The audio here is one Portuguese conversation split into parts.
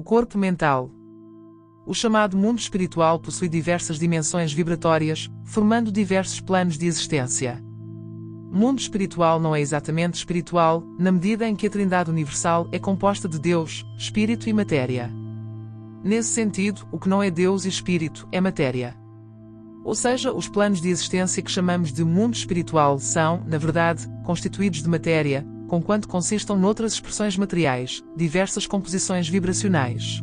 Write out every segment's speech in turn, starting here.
O corpo mental. O chamado mundo espiritual possui diversas dimensões vibratórias, formando diversos planos de existência. O mundo espiritual não é exatamente espiritual, na medida em que a Trindade Universal é composta de Deus, Espírito e Matéria. Nesse sentido, o que não é Deus e Espírito é matéria. Ou seja, os planos de existência que chamamos de mundo espiritual são, na verdade, constituídos de matéria, conquanto consistam noutras expressões materiais, diversas composições vibracionais.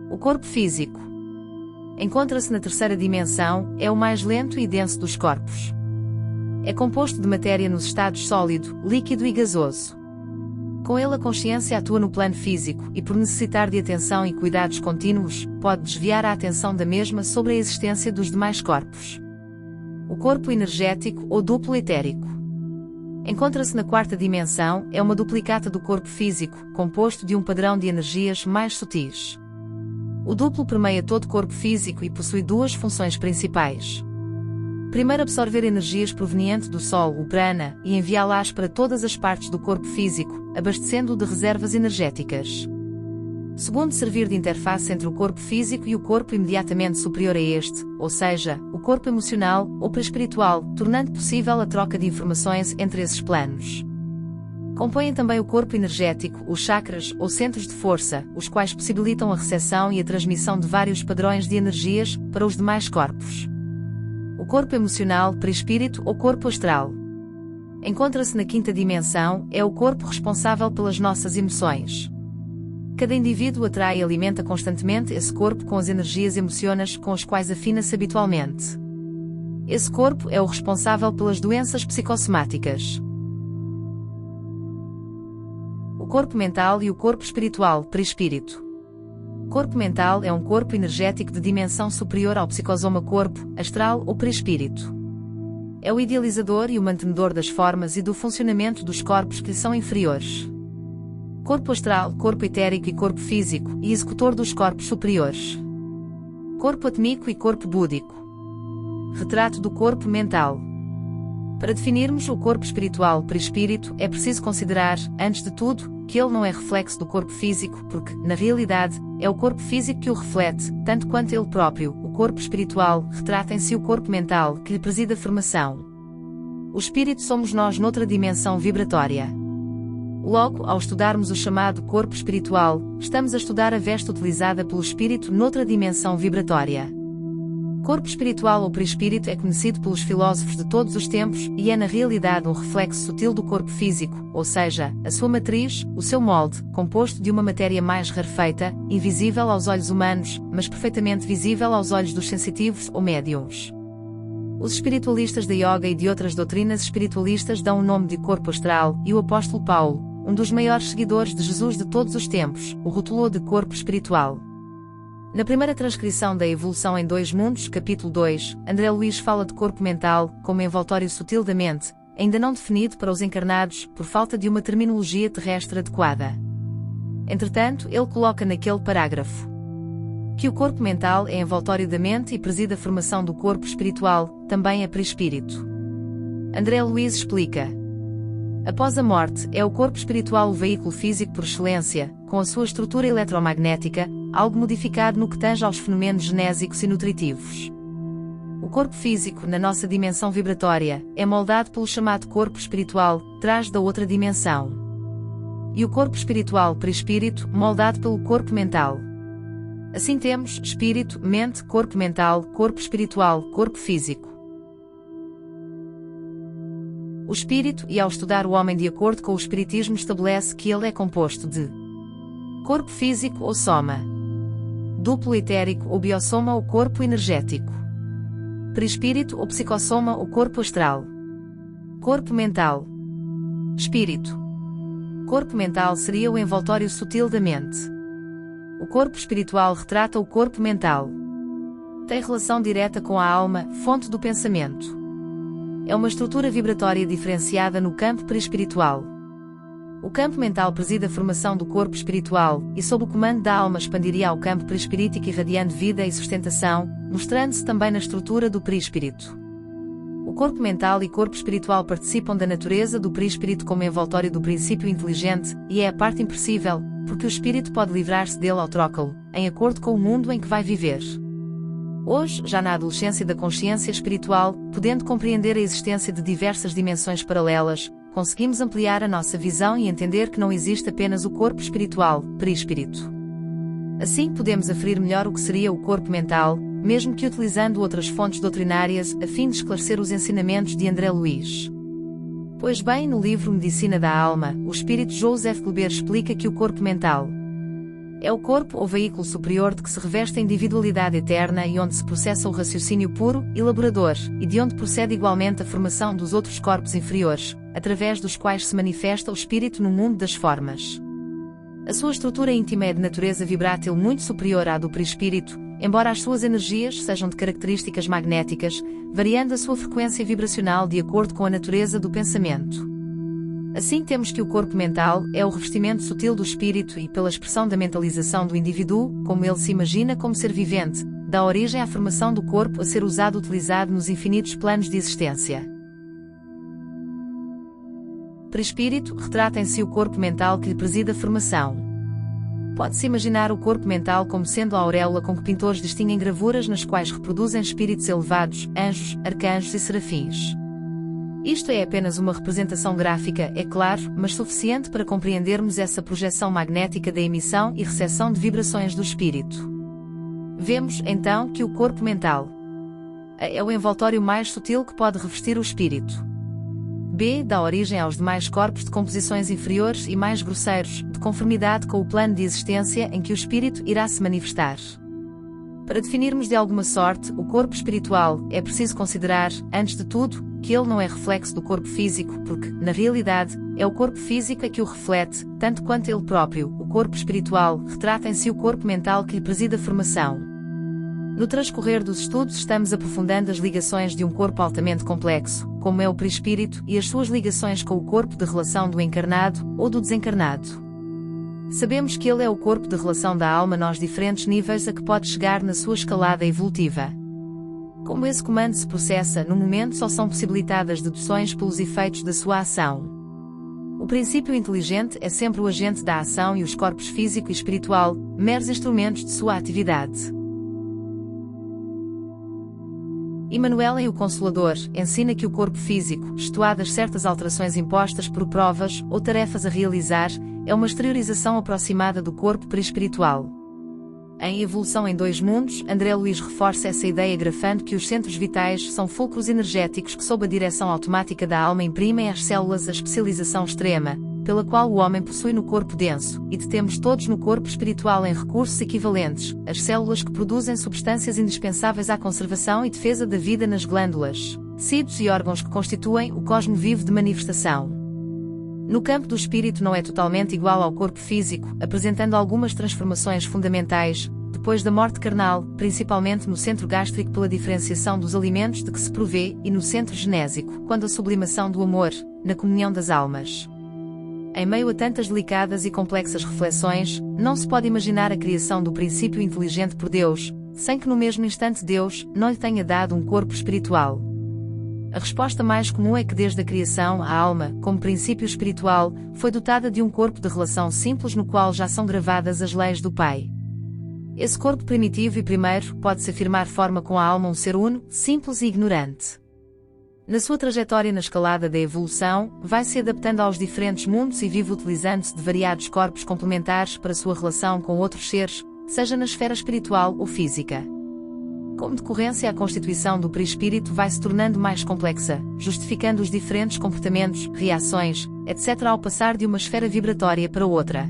O corpo físico. Encontra-se na terceira dimensão, é o mais lento e denso dos corpos. É composto de matéria nos estados sólido, líquido e gasoso. Com ele a consciência atua no plano físico e, por necessitar de atenção e cuidados contínuos, pode desviar a atenção da mesma sobre a existência dos demais corpos. O corpo energético ou duplo etérico. Encontra-se na quarta dimensão, é uma duplicata do corpo físico, composto de um padrão de energias mais sutis. O duplo permeia todo o corpo físico e possui duas funções principais. Primeiro, absorver energias provenientes do Sol, o prana, e enviá-las para todas as partes do corpo físico, abastecendo-o de reservas energéticas. Segundo, servir de interface entre o corpo físico e o corpo imediatamente superior a este, ou seja, o corpo emocional ou perispiritual, tornando possível a troca de informações entre esses planos. Compõem também o corpo energético, os chakras ou centros de força, os quais possibilitam a recepção e a transmissão de vários padrões de energias para os demais corpos. O corpo emocional, perispírito ou corpo astral. Encontra-se na quinta dimensão, é o corpo responsável pelas nossas emoções. Cada indivíduo atrai e alimenta constantemente esse corpo com as energias emocionais com as quais afina-se habitualmente. Esse corpo é o responsável pelas doenças psicossomáticas. O corpo mental e o corpo espiritual, perispírito. Corpo mental é um corpo energético de dimensão superior ao psicosoma corpo, astral ou perispírito. É o idealizador e o mantenedor das formas e do funcionamento dos corpos que lhe são inferiores. Corpo astral, corpo etérico e corpo físico, e executor dos corpos superiores. Corpo atômico e corpo búdico. Retrato do corpo mental. Para definirmos o corpo espiritual perispírito, é preciso considerar, antes de tudo, que ele não é reflexo do corpo físico, porque, na realidade, é o corpo físico que o reflete, tanto quanto ele próprio. O corpo espiritual retrata em si o corpo mental, que lhe preside a formação. O espírito somos nós noutra dimensão vibratória. Logo, ao estudarmos o chamado corpo espiritual, estamos a estudar a veste utilizada pelo espírito noutra dimensão vibratória. Corpo espiritual ou perispírito é conhecido pelos filósofos de todos os tempos e é na realidade um reflexo sutil do corpo físico, ou seja, a sua matriz, o seu molde, composto de uma matéria mais rarefeita, invisível aos olhos humanos, mas perfeitamente visível aos olhos dos sensitivos ou médiums. Os espiritualistas da yoga e de outras doutrinas espiritualistas dão o nome de corpo astral, e o apóstolo Paulo, um dos maiores seguidores de Jesus de todos os tempos, o rotulou de corpo espiritual. Na primeira transcrição da Evolução em Dois Mundos, capítulo 2, André Luiz fala de corpo mental como envoltório sutil da mente, ainda não definido para os encarnados, por falta de uma terminologia terrestre adequada. Entretanto, ele coloca naquele parágrafo que o corpo mental é envoltório da mente e preside a formação do corpo espiritual, também é perispírito. André Luiz explica: após a morte, é o corpo espiritual o veículo físico por excelência, com a sua estrutura eletromagnética, algo modificado no que tange aos fenômenos genésicos e nutritivos. O corpo físico, na nossa dimensão vibratória, é moldado pelo chamado corpo espiritual, traz da outra dimensão. E o corpo espiritual perispírito, moldado pelo corpo mental. Assim temos espírito, mente, corpo mental, corpo espiritual, corpo físico. O espírito, e ao estudar o homem de acordo com o espiritismo, estabelece que ele é composto de corpo físico ou soma, duplo etérico ou biossoma ou corpo energético, perispírito ou psicossoma ou corpo astral, corpo mental, espírito. Corpo mental seria o envoltório sutil da mente. O corpo espiritual retrata o corpo mental. Tem relação direta com a alma, fonte do pensamento. É uma estrutura vibratória diferenciada no campo perispiritual. O campo mental preside a formação do corpo espiritual, e sob o comando da alma expandiria ao campo perispirítico irradiando vida e sustentação, mostrando-se também na estrutura do perispírito. O corpo mental e corpo espiritual participam da natureza do perispírito como envoltório do princípio inteligente, e é a parte impossível, porque o espírito pode livrar-se dele ao trocá-lo, em acordo com o mundo em que vai viver. Hoje, já na adolescência da consciência espiritual, podendo compreender a existência de diversas dimensões paralelas, conseguimos ampliar a nossa visão e entender que não existe apenas o corpo espiritual, perispírito. Assim podemos aferir melhor o que seria o corpo mental, mesmo que utilizando outras fontes doutrinárias, a fim de esclarecer os ensinamentos de André Luiz. Pois bem, no livro Medicina da Alma, o espírito Joseph Goulbert explica que o corpo mental é o corpo ou veículo superior de que se reveste a individualidade eterna e onde se processa o raciocínio puro, elaborador, e de onde procede igualmente a formação dos outros corpos inferiores, através dos quais se manifesta o espírito no mundo das formas. A sua estrutura íntima é de natureza vibrátil muito superior à do perispírito, embora as suas energias sejam de características magnéticas, variando a sua frequência vibracional de acordo com a natureza do pensamento. Assim temos que o corpo mental é o revestimento sutil do espírito e, pela expressão da mentalização do indivíduo, como ele se imagina como ser vivente, dá origem à formação do corpo a ser utilizado nos infinitos planos de existência. Perispírito retrata em si o corpo mental que lhe preside a formação. Pode-se imaginar o corpo mental como sendo a auréola com que pintores distinguem gravuras nas quais reproduzem espíritos elevados, anjos, arcanjos e serafins. Isto é apenas uma representação gráfica, é claro, mas suficiente para compreendermos essa projeção magnética da emissão e recepção de vibrações do espírito. Vemos, então, que o corpo mental é o envoltório mais sutil que pode revestir o espírito. B. Dá origem aos demais corpos de composições inferiores e mais grosseiros, de conformidade com o plano de existência em que o espírito irá se manifestar. Para definirmos de alguma sorte o corpo espiritual, é preciso considerar, antes de tudo, que ele não é reflexo do corpo físico, porque, na realidade, é o corpo físico a que o reflete, tanto quanto ele próprio. O corpo espiritual retrata em si o corpo mental que lhe preside a formação. No transcorrer dos estudos estamos aprofundando as ligações de um corpo altamente complexo, como é o perispírito, e as suas ligações com o corpo de relação do encarnado ou do desencarnado. Sabemos que ele é o corpo de relação da alma nos diferentes níveis a que pode chegar na sua escalada evolutiva. Como esse comando se processa no momento, só são possibilitadas deduções pelos efeitos da sua ação. O princípio inteligente é sempre o agente da ação e os corpos físico e espiritual, meros instrumentos de sua atividade. Emmanuel, em O Consolador, ensina que o corpo físico, extuadas certas alterações impostas por provas ou tarefas a realizar, é uma exteriorização aproximada do corpo perispiritual. Em Evolução em Dois Mundos, André Luiz reforça essa ideia grafando que os centros vitais são fulcros energéticos que, sob a direção automática da alma, imprimem às células a especialização extrema, pela qual o homem possui no corpo denso, e detemos todos no corpo espiritual em recursos equivalentes, as células que produzem substâncias indispensáveis à conservação e defesa da vida nas glândulas, tecidos e órgãos que constituem o cosmo vivo de manifestação. No campo do espírito não é totalmente igual ao corpo físico, apresentando algumas transformações fundamentais, depois da morte carnal, principalmente no centro gástrico pela diferenciação dos alimentos de que se provê, e no centro genésico, quando a sublimação do amor, na comunhão das almas. Em meio a tantas delicadas e complexas reflexões, não se pode imaginar a criação do princípio inteligente por Deus, sem que no mesmo instante Deus não lhe tenha dado um corpo espiritual. A resposta mais comum é que desde a criação a alma, como princípio espiritual, foi dotada de um corpo de relação simples no qual já são gravadas as leis do Pai. Esse corpo primitivo e primeiro pode-se afirmar forma com a alma um ser uno, simples e ignorante. Na sua trajetória na escalada da evolução, vai-se adaptando aos diferentes mundos e vive utilizando-se de variados corpos complementares para sua relação com outros seres, seja na esfera espiritual ou física. Como decorrência, a constituição do perispírito vai se tornando mais complexa, justificando os diferentes comportamentos, reações, etc. ao passar de uma esfera vibratória para outra.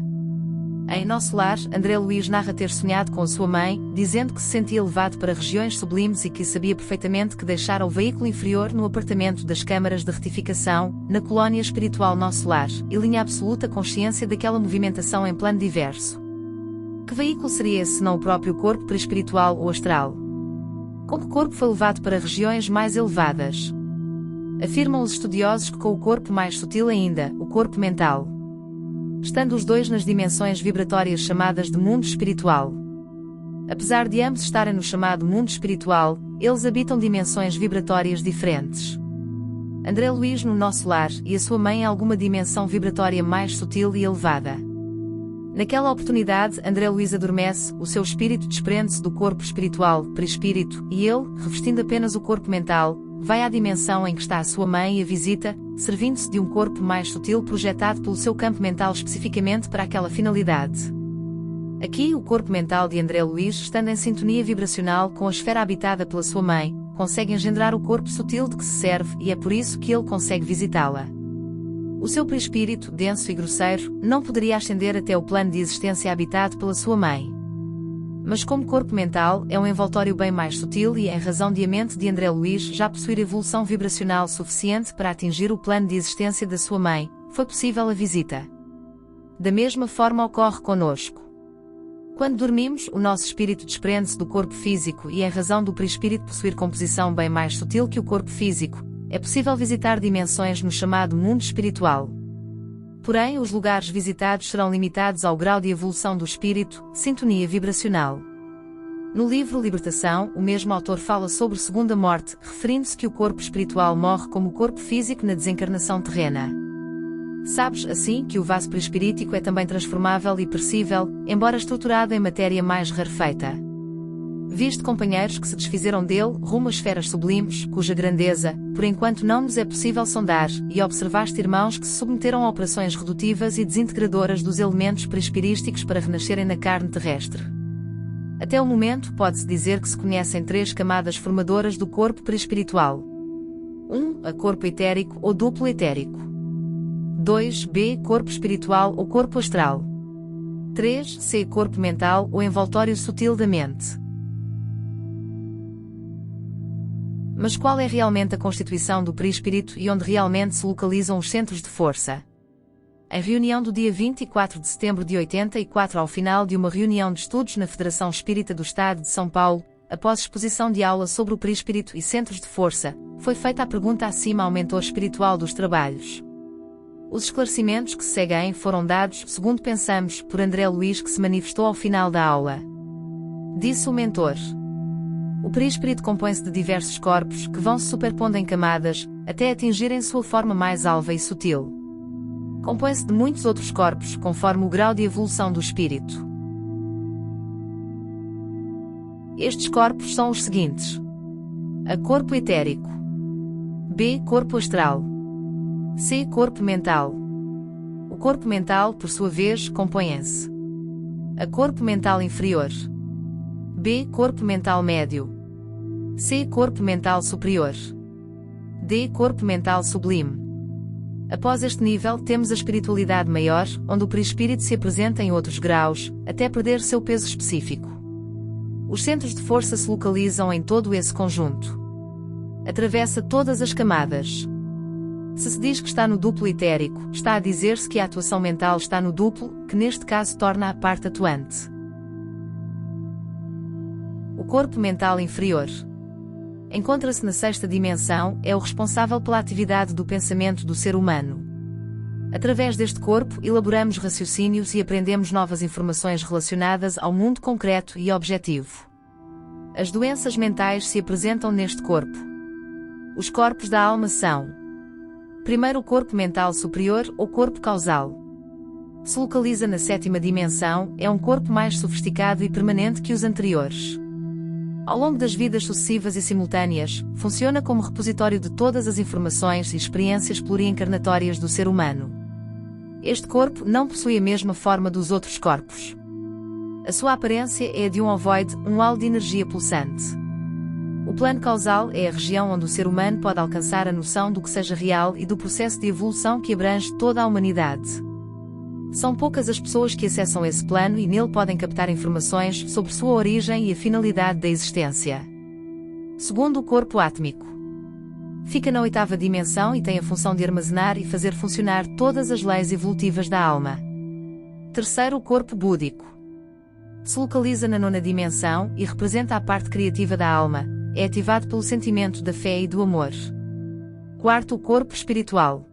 Em Nosso Lar, André Luiz narra ter sonhado com a sua mãe, dizendo que se sentia elevado para regiões sublimes e que sabia perfeitamente que deixara o veículo inferior no apartamento das câmaras de retificação, na colónia espiritual Nosso Lar, e tinha absoluta consciência daquela movimentação em plano diverso. Que veículo seria esse senão o próprio corpo perispiritual ou astral? Com que corpo foi levado para regiões mais elevadas? Afirmam os estudiosos que com o corpo mais sutil ainda, o corpo mental. Estando os dois nas dimensões vibratórias chamadas de mundo espiritual. Apesar de ambos estarem no chamado mundo espiritual, eles habitam dimensões vibratórias diferentes. André Luiz no nosso lar e a sua mãe em alguma dimensão vibratória mais sutil e elevada. Naquela oportunidade, André Luiz adormece, o seu espírito desprende-se do corpo espiritual, perispírito, e ele, revestindo apenas o corpo mental, vai à dimensão em que está a sua mãe e a visita, servindo-se de um corpo mais sutil projetado pelo seu campo mental especificamente para aquela finalidade. Aqui, o corpo mental de André Luiz, estando em sintonia vibracional com a esfera habitada pela sua mãe, consegue engendrar o corpo sutil de que se serve e é por isso que ele consegue visitá-la. O seu perispírito, denso e grosseiro, não poderia ascender até o plano de existência habitado pela sua mãe. Mas como corpo mental, é um envoltório bem mais sutil e, em razão de a mente de André Luiz já possuir evolução vibracional suficiente para atingir o plano de existência da sua mãe, foi possível a visita. Da mesma forma ocorre conosco. Quando dormimos, o nosso espírito desprende-se do corpo físico e, em razão do perispírito possuir composição bem mais sutil que o corpo físico, é possível visitar dimensões no chamado mundo espiritual. Porém, os lugares visitados serão limitados ao grau de evolução do espírito, sintonia vibracional. No livro Libertação, o mesmo autor fala sobre segunda morte, referindo-se que o corpo espiritual morre como o corpo físico na desencarnação terrena. Sabes, assim, que o vaso perispirítico é também transformável e perecível, embora estruturado em matéria mais rarefeita. Viste companheiros que se desfizeram dele, rumo a esferas sublimes, cuja grandeza, por enquanto não nos é possível sondar, e observaste irmãos que se submeteram a operações redutivas e desintegradoras dos elementos perispirísticos para renascerem na carne terrestre. Até o momento, pode-se dizer que se conhecem 3 camadas formadoras do corpo perispiritual. 1. A corpo etérico ou duplo etérico. 2. B. Corpo espiritual ou corpo astral. 3. C. Corpo mental ou envoltório sutil da mente. Mas qual é realmente a constituição do perispírito e onde realmente se localizam os centros de força? Em reunião do dia 24 de setembro de 84, ao final de uma reunião de estudos na Federação Espírita do Estado de São Paulo, após exposição de aula sobre o perispírito e centros de força, foi feita a pergunta acima ao mentor espiritual dos trabalhos. Os esclarecimentos que se seguem foram dados, segundo pensamos, por André Luiz, que se manifestou ao final da aula. Disse o mentor: o perispírito compõe-se de diversos corpos que vão se superpondo em camadas, até atingirem sua forma mais alva e sutil. Compõe-se de muitos outros corpos, conforme o grau de evolução do espírito. Estes corpos são os seguintes: A. Corpo etérico. B. Corpo astral. C. Corpo mental. O corpo mental, por sua vez, compõe-se: A. Corpo mental inferior. B. Corpo mental médio. C. Corpo mental superior. D. Corpo mental sublime. Após este nível, temos a espiritualidade maior, onde o perispírito se apresenta em outros graus, até perder seu peso específico. Os centros de força se localizam em todo esse conjunto. Atravessa todas as camadas. Se se diz que está no duplo etérico, está a dizer-se que a atuação mental está no duplo, que neste caso torna a parte atuante. O corpo mental inferior encontra-se na 6ª dimensão, é o responsável pela atividade do pensamento do ser humano. Através deste corpo, elaboramos raciocínios e aprendemos novas informações relacionadas ao mundo concreto e objetivo. As doenças mentais se apresentam neste corpo. Os corpos da alma são: primeiro, o corpo mental superior ou corpo causal. Se localiza na 7ª dimensão, é um corpo mais sofisticado e permanente que os anteriores. Ao longo das vidas sucessivas e simultâneas, funciona como repositório de todas as informações e experiências pluriencarnatórias do ser humano. Este corpo não possui a mesma forma dos outros corpos. A sua aparência é a de um ovoide, um halo de energia pulsante. O plano causal é a região onde o ser humano pode alcançar a noção do que seja real e do processo de evolução que abrange toda a humanidade. São poucas as pessoas que acessam esse plano e nele podem captar informações sobre sua origem e a finalidade da existência. Segundo, o corpo átmico. Fica na 8ª dimensão e tem a função de armazenar e fazer funcionar todas as leis evolutivas da alma. Terceiro, o corpo búdico. Se localiza na 9ª dimensão e representa a parte criativa da alma, é ativado pelo sentimento da fé e do amor. Quarto, o corpo espiritual.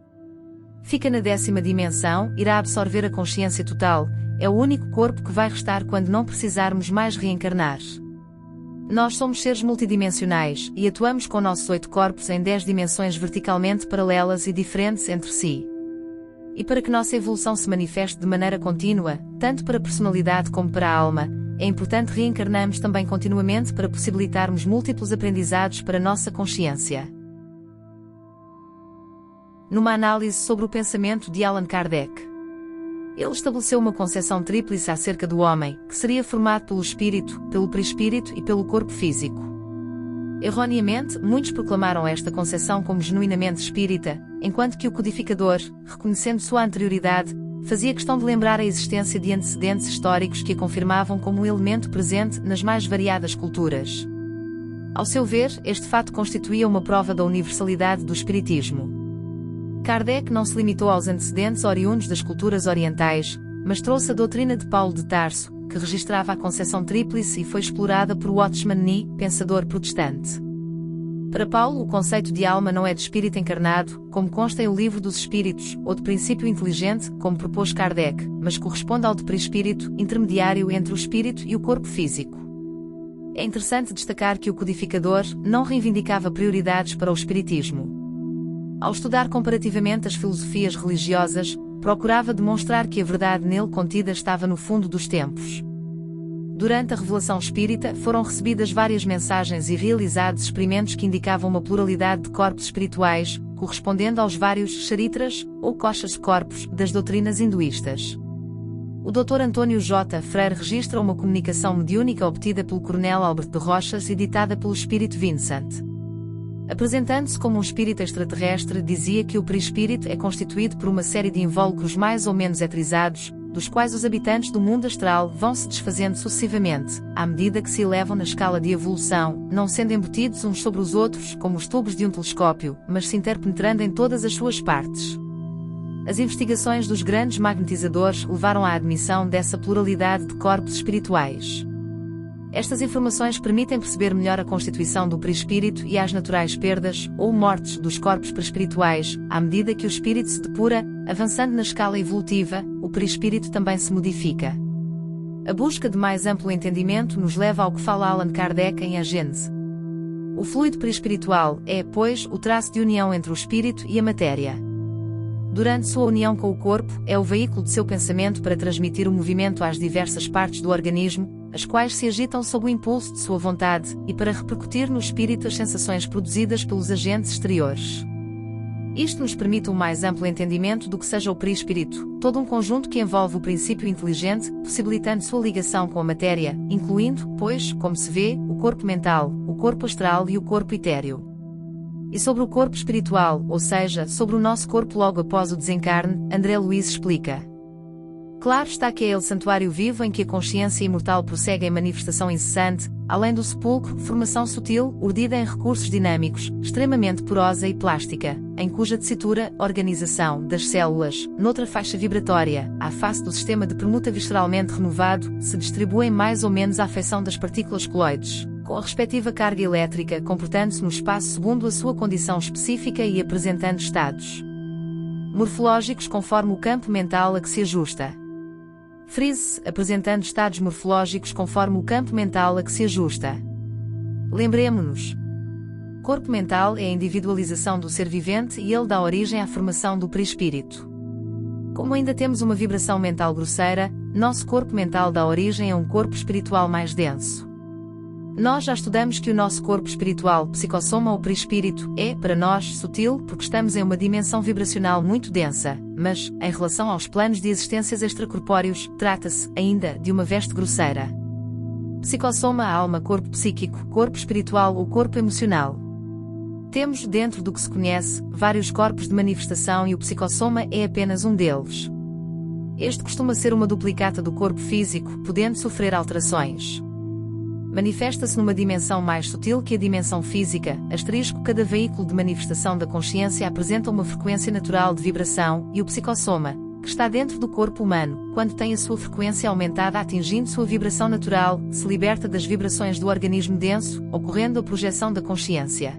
Fica na 10ª dimensão, irá absorver a consciência total, é o único corpo que vai restar quando não precisarmos mais reencarnar. Nós somos seres multidimensionais, e atuamos com nossos 8 corpos em 10 dimensões verticalmente paralelas e diferentes entre si. E para que nossa evolução se manifeste de maneira contínua, tanto para a personalidade como para a alma, é importante reencarnarmos também continuamente para possibilitarmos múltiplos aprendizados para nossa consciência. Numa análise sobre o pensamento de Allan Kardec, ele estabeleceu uma concepção tríplice acerca do homem, que seria formado pelo espírito, pelo perispírito e pelo corpo físico. Erroneamente, muitos proclamaram esta concepção como genuinamente espírita, enquanto que o codificador, reconhecendo sua anterioridade, fazia questão de lembrar a existência de antecedentes históricos que a confirmavam como um elemento presente nas mais variadas culturas. Ao seu ver, este fato constituía uma prova da universalidade do espiritismo. Kardec não se limitou aos antecedentes oriundos das culturas orientais, mas trouxe a doutrina de Paulo de Tarso, que registrava a concepção tríplice e foi explorada por Watchman Nee, pensador protestante. Para Paulo, o conceito de alma não é de espírito encarnado, como consta em O Livro dos Espíritos, ou de princípio inteligente, como propôs Kardec, mas corresponde ao de perispírito, intermediário entre o espírito e o corpo físico. É interessante destacar que o codificador não reivindicava prioridades para o espiritismo. Ao estudar comparativamente as filosofias religiosas, procurava demonstrar que a verdade nele contida estava no fundo dos tempos. Durante a revelação espírita foram recebidas várias mensagens e realizados experimentos que indicavam uma pluralidade de corpos espirituais, correspondendo aos vários charitras, ou coxas de corpos, das doutrinas hinduístas. O Dr. Antônio J. Freire registra uma comunicação mediúnica obtida pelo Coronel Albert de Rochas e ditada pelo espírito Vincent. Apresentando-se como um espírito extraterrestre, dizia que o perispírito é constituído por uma série de invólucros mais ou menos eterizados, dos quais os habitantes do mundo astral vão se desfazendo sucessivamente, à medida que se elevam na escala de evolução, não sendo embutidos uns sobre os outros como os tubos de um telescópio, mas se interpenetrando em todas as suas partes. As investigações dos grandes magnetizadores levaram à admissão dessa pluralidade de corpos espirituais. Estas informações permitem perceber melhor a constituição do perispírito e as naturais perdas, ou mortes, dos corpos perispirituais, à medida que o espírito se depura, avançando na escala evolutiva, o perispírito também se modifica. A busca de mais amplo entendimento nos leva ao que fala Allan Kardec em A Gênese. O fluido perispiritual é, pois, o traço de união entre o espírito e a matéria. Durante sua união com o corpo, é o veículo de seu pensamento para transmitir o movimento às diversas partes do organismo, as quais se agitam sob o impulso de sua vontade, e para repercutir no espírito as sensações produzidas pelos agentes exteriores. Isto nos permite um mais amplo entendimento do que seja o perispírito, todo um conjunto que envolve o princípio inteligente, possibilitando sua ligação com a matéria, incluindo, pois, como se vê, o corpo mental, o corpo astral e o corpo etéreo. E sobre o corpo espiritual, ou seja, sobre o nosso corpo logo após o desencarne, André Luiz explica. Claro está que é ele santuário vivo em que a consciência imortal prossegue em manifestação incessante, além do sepulcro, formação sutil, urdida em recursos dinâmicos, extremamente porosa e plástica, em cuja tessitura, organização das células, noutra faixa vibratória, à face do sistema de permuta visceralmente renovado, se distribuem mais ou menos a afecção das partículas coloides, com a respectiva carga elétrica comportando-se no espaço segundo a sua condição específica e apresentando estados morfológicos conforme o campo mental a que se ajusta. Frise-se, apresentando estados morfológicos conforme o campo mental a que se ajusta. Lembremo-nos. Corpo mental é a individualização do ser vivente e ele dá origem à formação do perispírito. Como ainda temos uma vibração mental grosseira, nosso corpo mental dá origem a um corpo espiritual mais denso. Nós já estudamos que o nosso corpo espiritual, psicossoma ou perispírito, é, para nós, sutil porque estamos em uma dimensão vibracional muito densa, mas, em relação aos planos de existências extracorpóreos, trata-se, ainda, de uma veste grosseira. Psicossoma, alma, corpo psíquico, corpo espiritual ou corpo emocional. Temos, dentro do que se conhece, vários corpos de manifestação e o psicossoma é apenas um deles. Este costuma ser uma duplicata do corpo físico, podendo sofrer alterações. Manifesta-se numa dimensão mais sutil que a dimensão física, *, cada veículo de manifestação da consciência apresenta uma frequência natural de vibração, e o psicossoma, que está dentro do corpo humano, quando tem a sua frequência aumentada atingindo sua vibração natural, se liberta das vibrações do organismo denso, ocorrendo a projeção da consciência.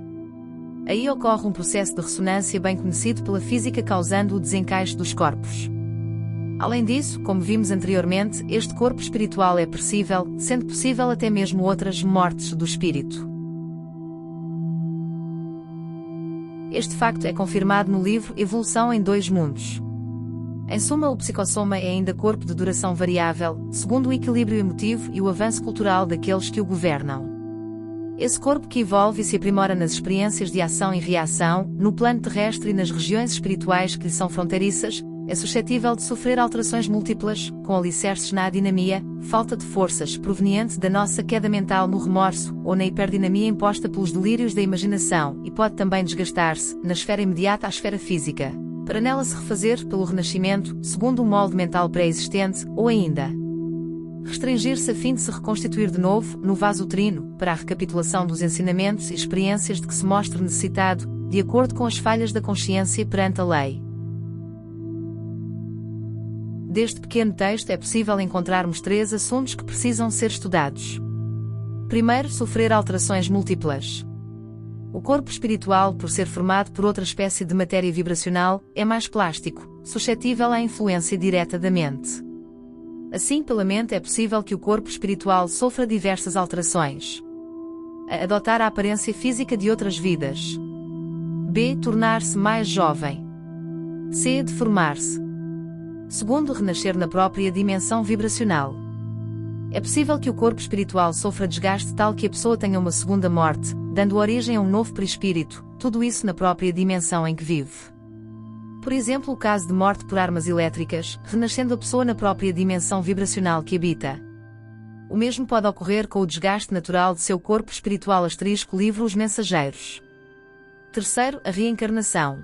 Aí ocorre um processo de ressonância bem conhecido pela física causando o desencaixe dos corpos. Além disso, como vimos anteriormente, este corpo espiritual é perecível, sendo possível até mesmo outras mortes do espírito. Este facto é confirmado no livro Evolução em Dois Mundos. Em suma, o psicossoma é ainda corpo de duração variável, segundo o equilíbrio emotivo e o avanço cultural daqueles que o governam. Esse corpo que evolve e se aprimora nas experiências de ação e reação, no plano terrestre e nas regiões espirituais que lhe são fronteiriças, é suscetível de sofrer alterações múltiplas, com alicerces na adinamia, falta de forças proveniente da nossa queda mental no remorso, ou na hiperdinamia imposta pelos delírios da imaginação, e pode também desgastar-se, na esfera imediata à esfera física, para nela se refazer pelo renascimento, segundo um molde mental pré-existente, ou ainda restringir-se a fim de se reconstituir de novo, no vaso uterino, para a recapitulação dos ensinamentos e experiências de que se mostre necessitado, de acordo com as falhas da consciência perante a lei. Deste pequeno texto é possível encontrarmos 3 assuntos que precisam ser estudados. Primeiro, sofrer alterações múltiplas. O corpo espiritual, por ser formado por outra espécie de matéria vibracional, é mais plástico, suscetível à influência direta da mente. Assim, pela mente é possível que o corpo espiritual sofra diversas alterações. A. Adotar a aparência física de outras vidas. B. Tornar-se mais jovem. C. Deformar-se. Segundo, renascer na própria dimensão vibracional. É possível que o corpo espiritual sofra desgaste tal que a pessoa tenha uma segunda morte, dando origem a um novo perispírito, tudo isso na própria dimensão em que vive. Por exemplo, o caso de morte por armas elétricas, renascendo a pessoa na própria dimensão vibracional que habita. O mesmo pode ocorrer com o desgaste natural de seu corpo espiritual. Livro Os Mensageiros. Terceiro, a reencarnação.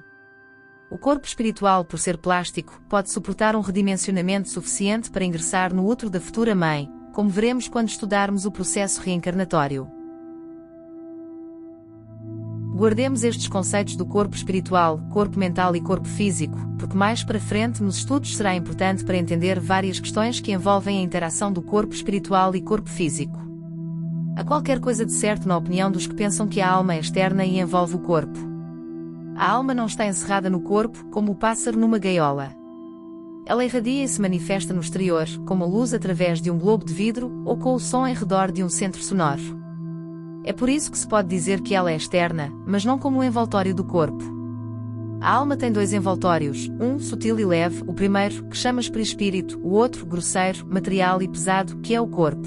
O corpo espiritual, por ser plástico, pode suportar um redimensionamento suficiente para ingressar no útero da futura mãe, como veremos quando estudarmos o processo reencarnatório. Guardemos estes conceitos do corpo espiritual, corpo mental e corpo físico, porque mais para frente nos estudos será importante para entender várias questões que envolvem a interação do corpo espiritual e corpo físico. Há qualquer coisa de certo na opinião dos que pensam que a alma é externa e envolve o corpo. A alma não está encerrada no corpo, como o pássaro numa gaiola. Ela irradia e se manifesta no exterior, como a luz através de um globo de vidro, ou com o som em redor de um centro sonoro. É por isso que se pode dizer que ela é externa, mas não como o envoltório do corpo. A alma tem 2 envoltórios, um sutil e leve, o primeiro, que chamas perispírito, o outro, grosseiro, material e pesado, que é o corpo.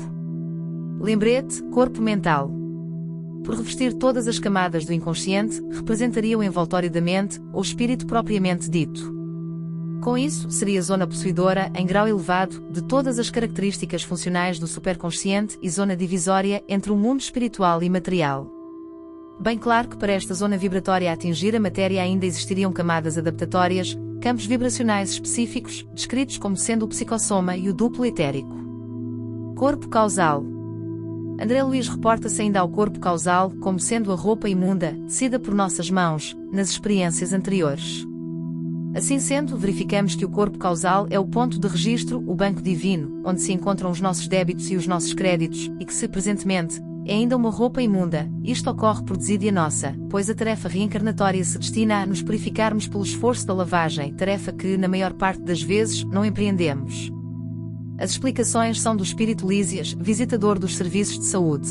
Lembrete, corpo mental. Por revestir todas as camadas do inconsciente, representaria o envoltório da mente, ou espírito propriamente dito. Com isso, seria zona possuidora, em grau elevado, de todas as características funcionais do superconsciente e zona divisória entre o mundo espiritual e material. Bem claro que para esta zona vibratória atingir a matéria ainda existiriam camadas adaptatórias, campos vibracionais específicos, descritos como sendo o psicossoma e o duplo etérico. Corpo causal. André Luiz reporta-se ainda ao corpo causal como sendo a roupa imunda, tecida por nossas mãos, nas experiências anteriores. Assim sendo, verificamos que o corpo causal é o ponto de registro, o banco divino, onde se encontram os nossos débitos e os nossos créditos, e que se, presentemente, é ainda uma roupa imunda. Isto ocorre por desídia nossa, pois a tarefa reencarnatória se destina a nos purificarmos pelo esforço da lavagem, tarefa que, na maior parte das vezes, não empreendemos. As explicações são do espírito Lísias, visitador dos serviços de saúde.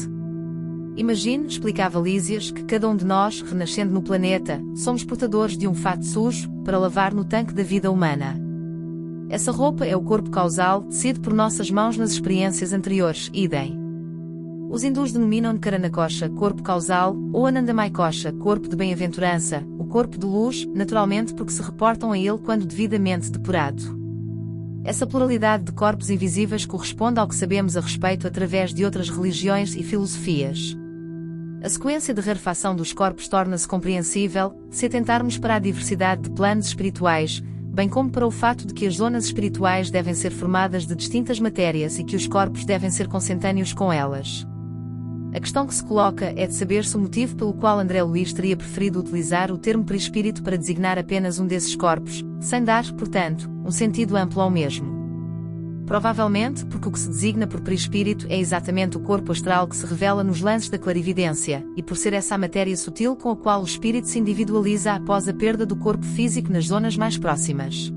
Imagine, explicava Lísias, que cada um de nós, renascendo no planeta, somos portadores de um fato sujo, para lavar no tanque da vida humana. Essa roupa é o corpo causal, tecido por nossas mãos nas experiências anteriores, idem. Os hindus denominam Karanakosha, corpo causal, ou Anandamaikosha, corpo de bem-aventurança, o corpo de luz, naturalmente porque se reportam a ele quando devidamente depurado. Essa pluralidade de corpos invisíveis corresponde ao que sabemos a respeito através de outras religiões e filosofias. A sequência de rarefação dos corpos torna-se compreensível, se atentarmos para a diversidade de planos espirituais, bem como para o fato de que as zonas espirituais devem ser formadas de distintas matérias e que os corpos devem ser consentâneos com elas. A questão que se coloca é de saber se o motivo pelo qual André Luiz teria preferido utilizar o termo perispírito para designar apenas um desses corpos, sem dar, portanto, um sentido amplo ao mesmo. Provavelmente porque o que se designa por perispírito é exatamente o corpo astral que se revela nos lances da clarividência, e por ser essa a matéria sutil com a qual o espírito se individualiza após a perda do corpo físico nas zonas mais próximas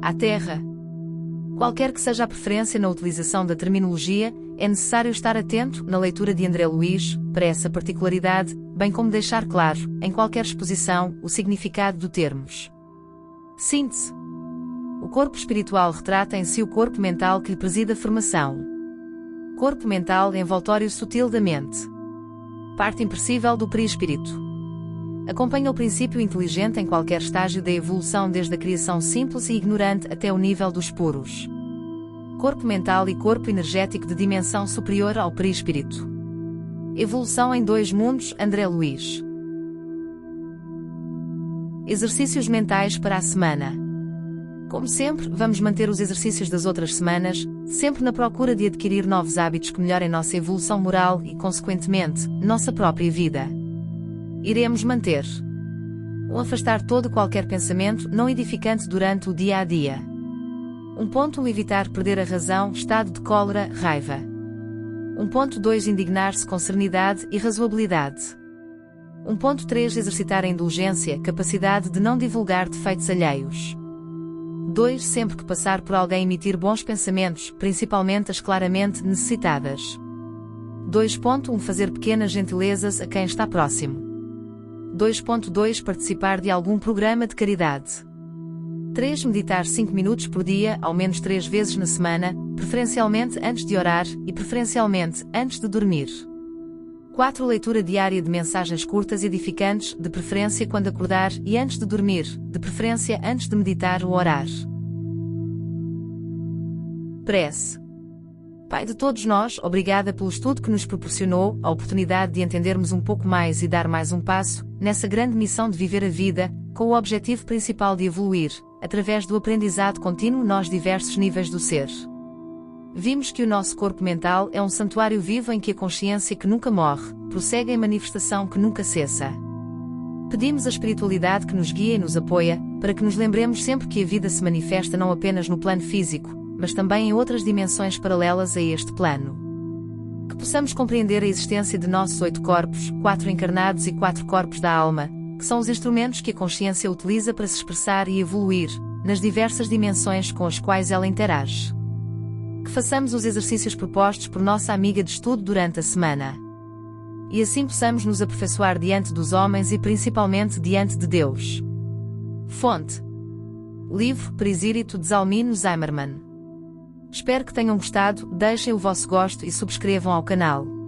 à Terra. Qualquer que seja a preferência na utilização da terminologia, é necessário estar atento, na leitura de André Luiz, para essa particularidade, bem como deixar claro, em qualquer exposição, o significado do termos. Síntese. O corpo espiritual retrata em si o corpo mental que lhe preside a formação. Corpo mental envoltório sutil da mente. Parte imperecível do perispírito. Acompanha o princípio inteligente em qualquer estágio da evolução, desde a criação simples e ignorante até o nível dos puros. Corpo mental e corpo energético de dimensão superior ao perispírito. Evolução em 2 mundos, André Luiz. Exercícios mentais para a semana. Como sempre, vamos manter os exercícios das outras semanas, sempre na procura de adquirir novos hábitos que melhorem nossa evolução moral e, consequentemente, nossa própria vida. Iremos manter afastar todo qualquer pensamento não edificante durante o dia a dia. 1.1 Evitar perder a razão, estado de cólera, raiva. 1.2 Indignar-se com serenidade e razoabilidade. 1.3 Exercitar a indulgência, capacidade de não divulgar defeitos alheios. 2 Sempre que passar por alguém emitir bons pensamentos, principalmente as claramente necessitadas. 2.1 Fazer pequenas gentilezas a quem está próximo. 2.2 Participar de algum programa de caridade. 3 Meditar 5 minutos por dia, ao menos 3 vezes na semana, preferencialmente antes de orar e preferencialmente antes de dormir. 4 Leitura diária de mensagens curtas e edificantes, de preferência quando acordar e antes de dormir, de preferência antes de meditar ou orar. Prece. Pai de todos nós, obrigada pelo estudo que nos proporcionou, a oportunidade de entendermos um pouco mais e dar mais um passo, nessa grande missão de viver a vida, com o objetivo principal de evoluir, através do aprendizado contínuo nos diversos níveis do ser. Vimos que o nosso corpo mental é um santuário vivo em que a consciência que nunca morre, prossegue em manifestação que nunca cessa. Pedimos a espiritualidade que nos guia e nos apoia, para que nos lembremos sempre que a vida se manifesta não apenas no plano físico, mas também em outras dimensões paralelas a este plano. Que possamos compreender a existência de nossos 8 corpos, 4 encarnados e 4 corpos da alma, que são os instrumentos que a consciência utiliza para se expressar e evoluir, nas diversas dimensões com as quais ela interage. Que façamos os exercícios propostos por nossa amiga de estudo durante a semana. E assim possamos nos aperfeiçoar diante dos homens e principalmente diante de Deus. Fonte. Livro Presírito de Zalmino Zimmermann. Espero que tenham gostado, deixem o vosso gosto e subscrevam ao canal.